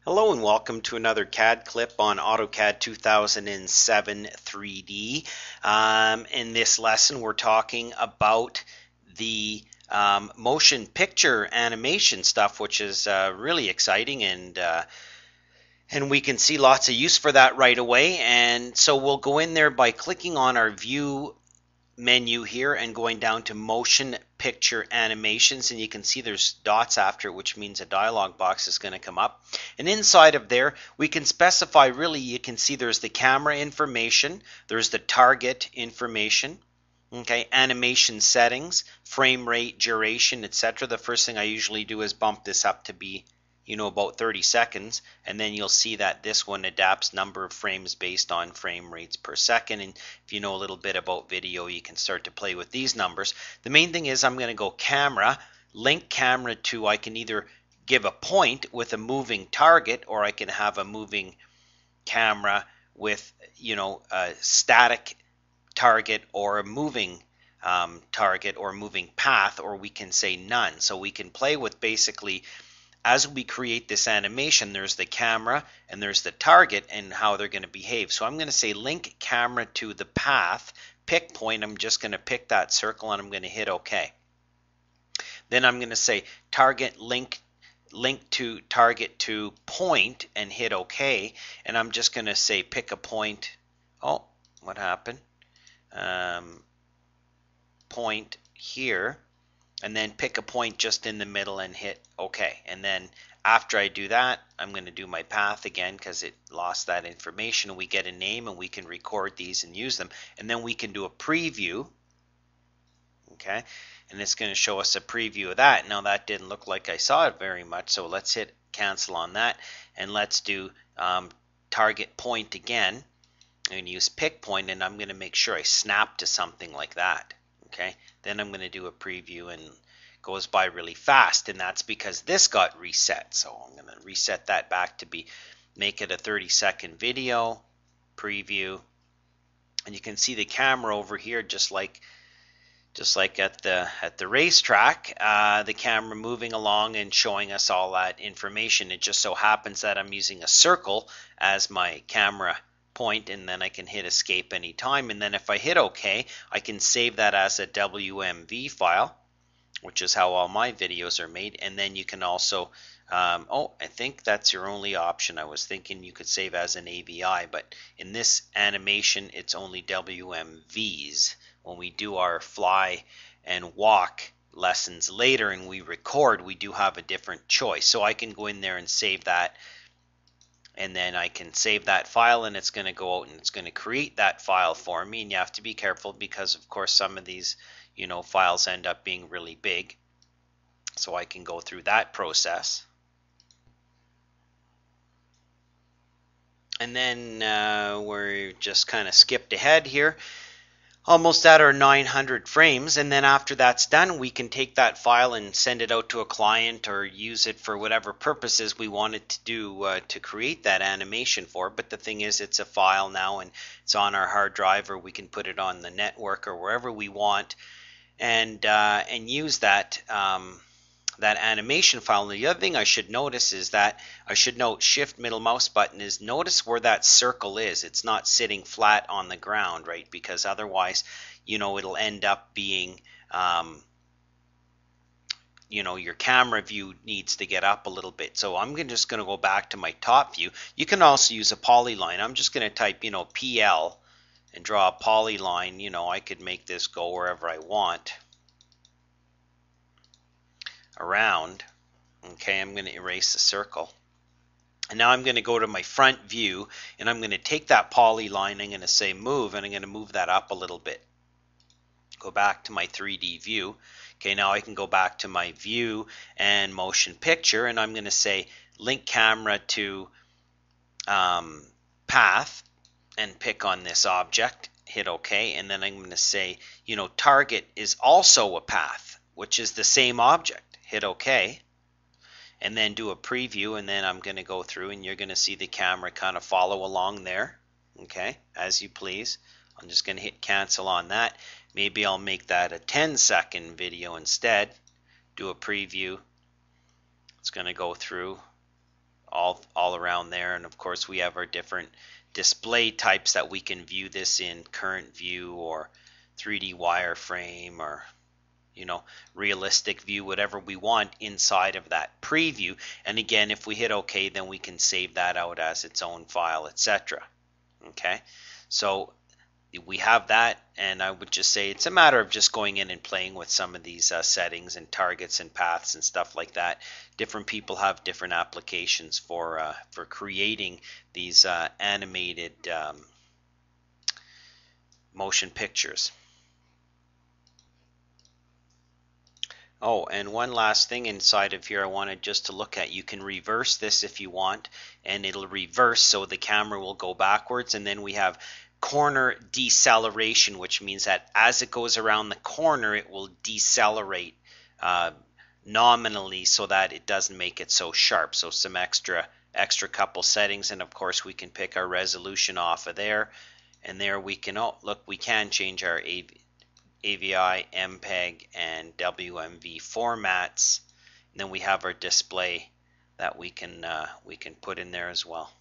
Hello and welcome to another CAD clip on AutoCAD 2007 3D. In this lesson we're talking about the motion picture animation stuff, which is really exciting, and we can see lots of use for that right away. And so we'll go in there by clicking on our view menu here and going down to motion picture animations, and you can see there's dots after it, which means a dialog box is going to come up, and inside of there we can specify, really you can see there's the camera information, there's the target information, okay, animation settings, frame rate, duration, etc. The first thing I usually do is bump this up to be about 30 seconds, and then you'll see that this one adapts number of frames based on frame rates per second. And if you know a little bit about video, you can start to play with these numbers. The main thing is I'm going to go camera, link camera to, I can either give a point with a moving target, or I can have a moving camera with a static target, or a moving target, or moving path, or we can say none. So we can play with, basically, as we create this animation, there's the camera and there's the target and how they're going to behave. So I'm going to say link camera to the path, pick point. I'm just going to pick that circle and I'm going to hit OK. Then I'm going to say target link to target to point and hit OK. And I'm just going to say pick a point. Oh, what happened? Point here. And then pick a point just in the middle and hit OK. And then after I do that, I'm going to do my path again because it lost that information. We get a name and we can record these and use them. And then we can do a preview. Okay, and it's going to show us a preview of that. Now that didn't look like I saw it very much, so let's hit cancel on that. And let's do target point again. I'm going to use pick point, and I'm going to make sure I snap to something like that. Okay, then I'm going to do a preview, and it goes by really fast, and that's because this got reset. So I'm going to reset that back to make it a 30-second video preview, and you can see the camera over here, just like at the racetrack, the camera moving along and showing us all that information. It just so happens that I'm using a circle as my camera point, and then I can hit escape anytime. And then if I hit OK, I can save that as a WMV file, which is how all my videos are made. And then you can also I think that's your only option. I was thinking you could save as an AVI, but in this animation it's only WMVs. When we do our fly and walk lessons later and we record, we do have a different choice. So I can go in there and save that, and then I can save that file, and it's going to go out and it's going to create that file for me. And you have to be careful because, of course, some of these files end up being really big. So I can go through that process. And then we're just kind of skipped ahead here, almost at our 900 frames, and then after that's done, we can take that file and send it out to a client or use it for whatever purposes we wanted to do to create that animation for. But the thing is, it's a file now, and it's on our hard drive, or we can put it on the network or wherever we want, and use that that animation file. And the other thing I should notice is that I should note shift middle mouse button is, notice where that circle is. It's not sitting flat on the ground, right? Because otherwise, it'll end up being, your camera view needs to get up a little bit. So I'm just going to go back to my top view. You can also use a polyline. I'm just going to type, PL and draw a polyline. I could make this go wherever I want around. Okay, I'm going to erase the circle. And now I'm going to go to my front view, and I'm going to take that polyline, I'm going to say move, and I'm going to move that up a little bit. Go back to my 3D view. Okay, now I can go back to my view and motion picture, and I'm going to say link camera to path and pick on this object, hit OK, and then I'm going to say, target is also a path, which is the same object. Hit OK, and then do a preview, and then I'm going to go through, and you're going to see the camera kind of follow along there, okay, as you please. I'm just going to hit cancel on that. Maybe I'll make that a 10-second video instead. Do a preview. It's going to go through all around there. And of course we have our different display types that we can view this in: current view or 3D wireframe, or realistic view, whatever we want inside of that preview. And again, if we hit OK, then we can save that out as its own file, etc. Okay, so we have that, and I would just say it's a matter of just going in and playing with some of these settings and targets and paths and stuff like that. Different people have different applications for creating these animated motion pictures. Oh, and one last thing inside of here I wanted just to look at. You can reverse this if you want, and it'll reverse so the camera will go backwards. And then we have corner deceleration, which means that as it goes around the corner, it will decelerate nominally so that it doesn't make it so sharp. So some extra couple settings, and of course we can pick our resolution off of there. And there we can, oh look, we can change our AVI, MPEG, and WMV formats. And then we have our display that we can put in there as well.